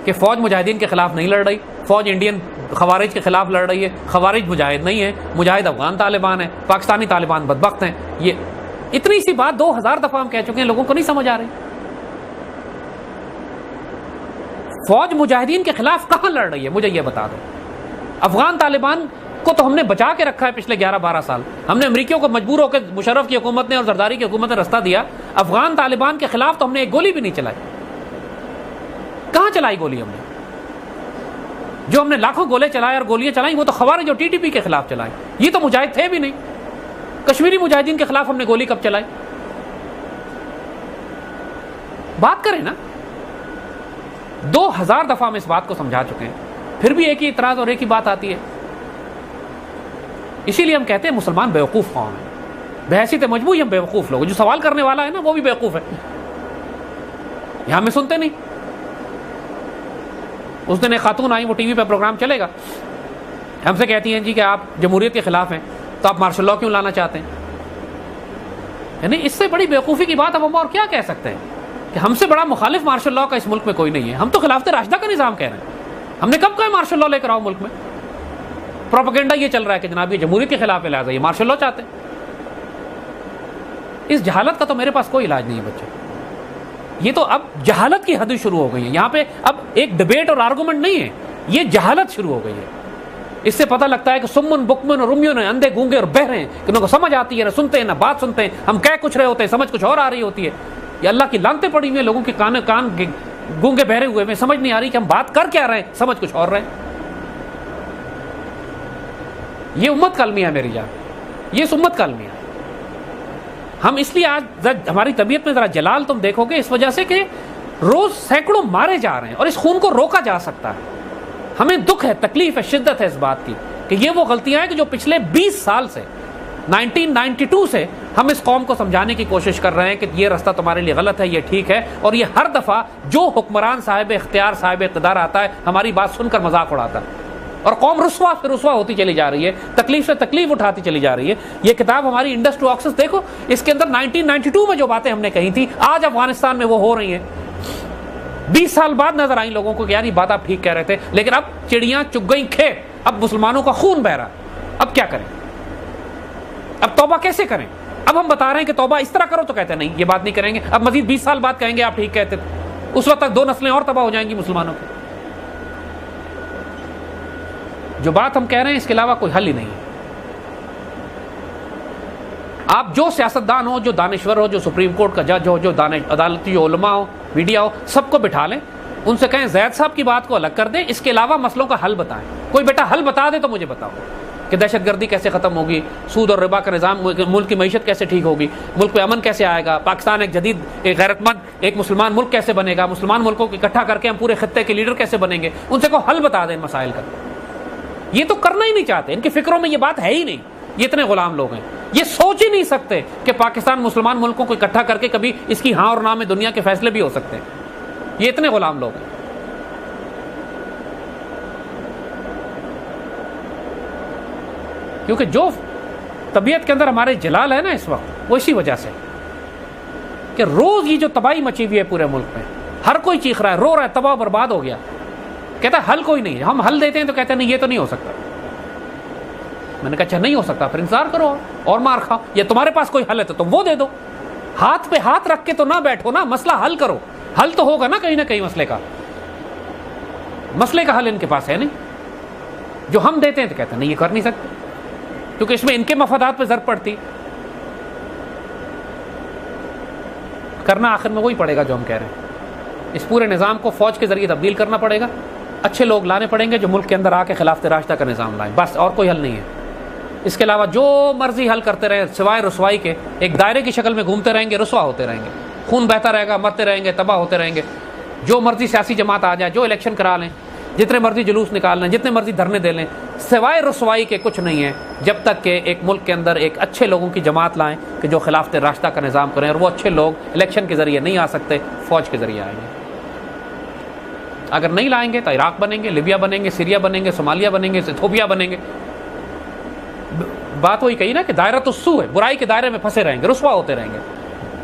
کہ فوج مجاہدین کے خلاف نہیں لڑ رہی، فوج انڈین خوارج کے خلاف لڑ رہی ہے، خوارج مجاہد نہیں ہے، مجاہد افغان طالبان ہیں، پاکستانی طالبان بدبخت ہیں. یہ اتنی سی بات 2000 دفعہ ہم کہہ چکے ہیں، لوگوں کو نہیں سمجھ آ رہی. فوج مجاہدین کے خلاف کہاں لڑ رہی ہے مجھے یہ بتا دو. افغان طالبان کو تو ہم نے بچا کے رکھا ہے پچھلے 11-12 سال. ہم نے امریکیوں کو مجبور ہو کے مشرف کی حکومت نے اور زرداری کی حکومت نے رستہ دیا. افغان طالبان کے خلاف تو ہم نے ایک گولی بھی نہیں چلائی. کہاں چلائی گولی ہم نے؟ جو ہم نے لاکھوں گولے چلائے اور گولیاں چلائیں وہ تو خوارج اور TTP کے خلاف چلائیں. یہ تو مجاہد تھے بھی نہیں. کشمیری مجاہدین کے خلاف ہم نے گولی کب چلائی؟ بات کریں نا. 2000 دفعہ ہم اس بات کو سمجھا چکے ہیں، پھر بھی ایک ہی اعتراض اور ایک ہی بات آتی ہے. اسی لیے ہم کہتے ہیں مسلمان بیوقوف قوم ہے. بحیثیت مجموعی ہم بیوقوف لوگ. جو سوال کرنے والا ہے نا وہ بھی بیوقوف ہے. یہاں ہمیں سنتے نہیں. اس دن ایک خاتون آئی، وہ ٹی وی پہ پروگرام چلے گا، ہم سے کہتی ہیں جی کہ آپ جمہوریت کے خلاف ہیں تو آپ مارشل لاء کیوں لانا چاہتے ہیں؟ یعنی اس سے بڑی بیوقوفی کی بات ہم اور کیا کہہ سکتے ہیں کہ ہم سے بڑا مخالف مارشل لاء کا اس ملک میں کوئی نہیں ہے. ہم تو خلافت راشدہ کا نظام کہہ رہے ہیں. ہم نے کب کہا مارشل لاء لے کر آؤ ملک میں؟ پروپیگنڈا یہ چل رہا ہے کہ جناب یہ جمہوریت کے خلاف ہے، لہٰذا یہ مارشل لاء چاہتے ہیں. اس جہالت کا تو میرے پاس کوئی علاج نہیں ہے بچے. یہ تو اب جہالت کی حدیں شروع ہو گئی ہیں. یہاں پہ اب ایک ڈبیٹ اور آرگومنٹ نہیں ہے، یہ جہالت شروع ہو گئی ہے. اس سے پتہ لگتا ہے کہ سمن بکمن اور امیون ہیں، اندھے گونگے اور بہرے ہیں، کہ ان کو سمجھ آتی ہے نہ سنتے ہیں نہ بات سنتے ہیں. ہم کہہ کچھ رہے ہوتے ہیں، سمجھ کچھ اور آ رہی ہوتی ہے. یہ اللہ کی لعنتیں پڑی ہوئی ہیں لوگوں کے کان گونگے بہرے ہوئے میں، سمجھ نہیں آ رہی کہ ہم بات کر کیا رہے ہیں، سمجھ کچھ اور رہے ہیں. یہ امت کا المیہ ہے میری جان، یہ اس امت کا المیہ ہے. ہم اس لیے آج ہماری طبیعت میں ذرا جلال تم دیکھو گے اس وجہ سے کہ روز سینکڑوں مارے جا رہے ہیں اور اس خون کو روکا جا سکتا ہے. ہمیں دکھ ہے، تکلیف ہے، شدت ہے اس بات کی کہ یہ وہ غلطیاں ہیں کہ جو پچھلے 20 سال سے 1992 سے ہم اس قوم کو سمجھانے کی کوشش کر رہے ہیں کہ یہ راستہ تمہارے لیے غلط ہے، یہ ٹھیک ہے. اور یہ ہر دفعہ جو حکمران صاحب اختیار صاحب اقتدار آتا ہے ہماری بات سن کر مذاق اڑاتا ہے اور قوم رسوا سے رسوا ہوتی چلی جا رہی ہے، تکلیف سے تکلیف اٹھاتی چلی جا رہی ہے. یہ کتاب ہماری انڈس ٹو آکسس دیکھو، اس کے اندر 1992 میں جو باتیں ہم نے کہی تھی آج افغانستان میں وہ ہو رہی ہیں. 20 سال بعد نظر آئیں لوگوں کو کہ یار یہ بات آپ ٹھیک کہہ رہے تھے، لیکن اب چڑیاں چگ گئیں کھیت. اب مسلمانوں کا خون بہ رہا. اب کیا کریں؟ اب توبہ کیسے کریں؟ اب ہم بتا رہے ہیں کہ توبہ اس طرح کرو تو کہتے ہیں نہیں یہ بات نہیں کریں گے. اب مزید 20 سال بعد کہیں گے آپ ٹھیک کہتے تھے. اس وقت تک 2 نسلیں اور تباہ ہو جائیں گی مسلمانوں کی. جو بات ہم کہہ رہے ہیں اس کے علاوہ کوئی حل ہی نہیں ہے. آپ جو سیاستدان ہو، جو دانشور ہو، جو سپریم کورٹ کا جج ہو، جو عدالتی جو علماء ہو، میڈیا ہو، سب کو بٹھا لیں، ان سے کہیں زید صاحب کی بات کو الگ کر دیں، اس کے علاوہ مسئلوں کا حل بتائیں. کوئی بیٹا حل بتا دے تو مجھے بتاؤ کہ دہشت گردی کیسے ختم ہوگی، سود اور ربا کا نظام، ملک کی معیشت کیسے ٹھیک ہوگی، ملک میں امن کیسے آئے گا، پاکستان ایک جدید ایک غیرت مند ایک مسلمان ملک کیسے بنے گا، مسلمان ملکوں کو اکٹھا کر کے ہم پورے خطے کے لیڈر کیسے بنیں گے. ان سے کو حل بتا دیں مسائل کا. یہ تو کرنا ہی نہیں چاہتے، ان کی فکروں میں یہ بات ہے ہی نہیں. یہ اتنے غلام لوگ ہیں، یہ سوچ ہی نہیں سکتے کہ پاکستان مسلمان ملکوں کو اکٹھا کر کے کبھی اس کی ہاں اور نہ میں دنیا کے فیصلے بھی ہو سکتے ہیں. یہ اتنے غلام لوگ ہیں. کیونکہ جو طبیعت کے اندر ہمارے جلال ہے نا اس وقت، وہ اسی وجہ سے کہ روز یہ جو تباہی مچی ہوئی ہے پورے ملک میں، ہر کوئی چیخ رہا ہے، رو رہا ہے، تباہ برباد ہو گیا. کہتا ہے حل کوئی نہیں ہے. ہم حل دیتے ہیں تو کہتے ہیں نہیں یہ تو نہیں ہو سکتا. میں نے کہا اچھا نہیں ہو سکتا، پھر انتظار کرو اور مار کھاؤ. یا تمہارے پاس کوئی حل ہے تو تم وہ دے دو. ہاتھ پہ ہاتھ رکھ کے تو نہ بیٹھو نا، مسئلہ حل کرو. حل تو ہوگا نا کہیں مسئلے کا. مسئلے کا حل ان کے پاس ہے نہیں. جو ہم دیتے ہیں تو کہتے ہیں نہیں یہ کر نہیں سکتے، کیونکہ اس میں ان کے مفادات پہ ضرب پڑتی. کرنا آخر میں وہی پڑے گا جو ہم کہہ رہے ہیں. اس پورے نظام کو فوج کے ذریعے تبدیل کرنا پڑے گا. اچھے لوگ لانے پڑیں گے جو ملک کے اندر آ کے خلافت راشدہ کا نظام لائیں. بس اور کوئی حل نہیں ہے. اس کے علاوہ جو مرضی حل کرتے رہے سوائے رسوائی کے، ایک دائرے کی شکل میں گھومتے رہیں گے، رسوا ہوتے رہیں گے، خون بہتا رہے گا، مرتے رہیں گے، تباہ ہوتے رہیں گے. جو مرضی سیاسی جماعت آ جائے، جو الیکشن کرا لیں، جتنے مرضی جلوس نکال لیں، جتنے مرضی دھرنے دے لیں، سوائے رسوائی کے کچھ نہیں ہے جب تک کہ ایک ملک کے اندر ایک اچھے لوگوں کی جماعت لائیں کہ جو خلافت راشدہ کا نظام کریں. اور وہ اچھے لوگ الیکشن کے ذریعے نہیں آ سکتے، فوج کے ذریعے آئیں گے. اگر نہیں لائیں گے تو عراق بنیں گے، لیبیا بنیں گے، سیریا بنیں گے، صومالیہ بنیں گے، ایتھوپیا بنیں گے. بات وہی کہی نا کہ دائرۃ السوء ہے، برائی کے دائرے میں پھنسے رہیں گے، رسوا ہوتے رہیں گے.